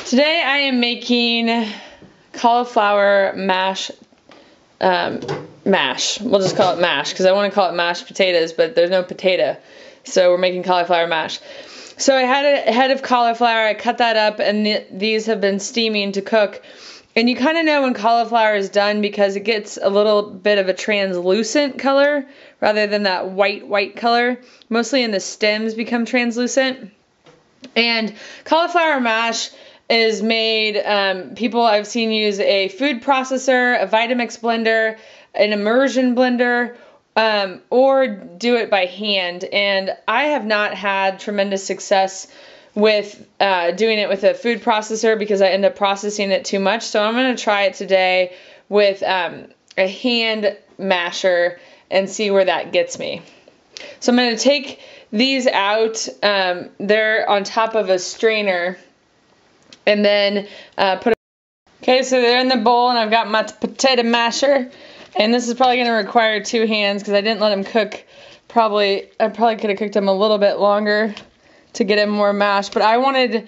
Today I am making cauliflower mash, we'll just call it mash because I want to call it mashed potatoes, but there's no potato, so we're making cauliflower mash. So I had a head of cauliflower, I cut that up, and these have been steaming to cook. And you kind of know when cauliflower is done because it gets a little bit of a translucent color rather than that white color. Mostly in the stems become translucent. And cauliflower mash is made, people I've seen use a food processor, a Vitamix blender, an immersion blender, or do it by hand. And I have not had tremendous success with doing it with a food processor because I end up processing it too much. So I'm going to try it today with a hand masher and see where that gets me. So I'm going to take these out. They're on top of a strainer. And then okay, so they're in the bowl, and I've got my potato masher, and this is probably going to require 2 hands because I didn't let them cook. I probably could have cooked them a little bit longer to get them more mashed, but I wanted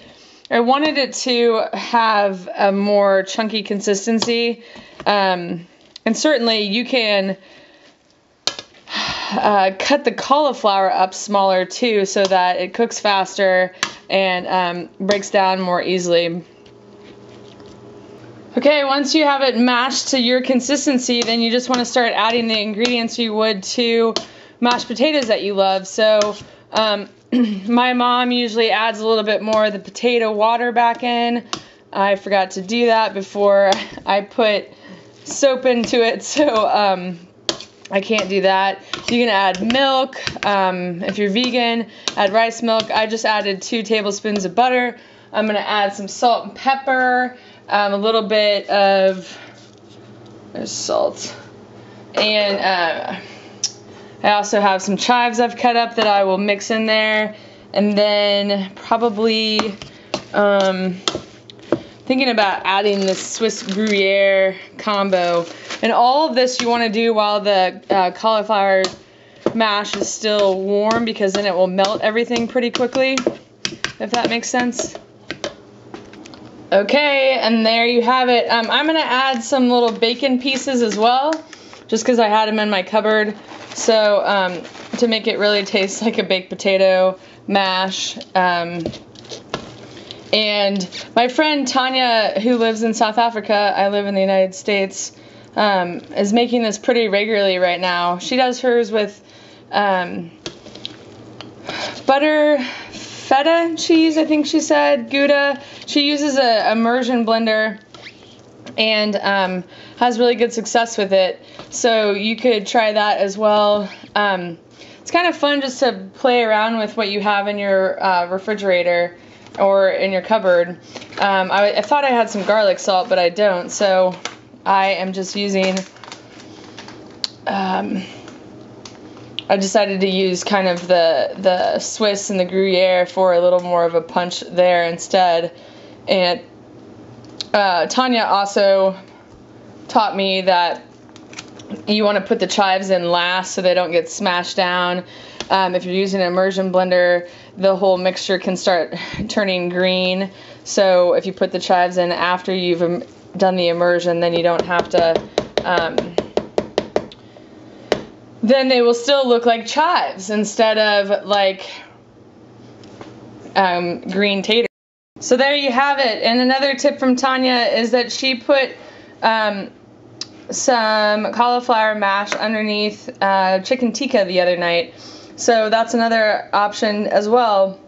it to have a more chunky consistency, and certainly you can cut the cauliflower up smaller too so that it cooks faster and breaks down more easily. Okay, once you have it mashed to your consistency, then you just want to start adding the ingredients you would to mashed potatoes that you love. So my mom usually adds a little bit more of the potato water back in. I forgot to do that before I put soap into it, so I can't do that. You can add milk. If you're vegan, add rice milk. I just added 2 tablespoons of butter. I'm going to add some salt and pepper, a little bit of salt. And I also have some chives I've cut up that I will mix in there. And then probably thinking about adding this Swiss Gruyere combo. And all of this you want to do while the cauliflower mash is still warm, because then it will melt everything pretty quickly, if that makes sense. Okay, and there you have it. I'm going to add some little bacon pieces as well, just because I had them in my cupboard. So to make it really taste like a baked potato mash. And my friend Tanya, who lives in South Africa, I live in the United States, is making this pretty regularly right now. She does hers with butter feta cheese, I think she said, Gouda. She uses a immersion blender and has really good success with it. So you could try that as well. It's kind of fun just to play around with what you have in your refrigerator or in your cupboard. I thought I had some garlic salt, but I don't, so I am just using, I decided to use kind of the Swiss and the Gruyere for a little more of a punch there instead. And Tanya also taught me that you want to put the chives in last so they don't get smashed down. If you're using an immersion blender, the whole mixture can start turning green. So if you put the chives in after you've done the immersion, then you don't have to, then they will still look like chives instead of like green taters. So there you have it. And another tip from Tanya is that she put some cauliflower mash underneath chicken tikka the other night. So that's another option as well.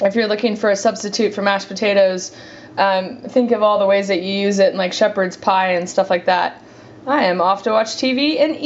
If you're looking for a substitute for mashed potatoes, think of all the ways that you use it in like shepherd's pie and stuff like that. I am off to watch TV and eat.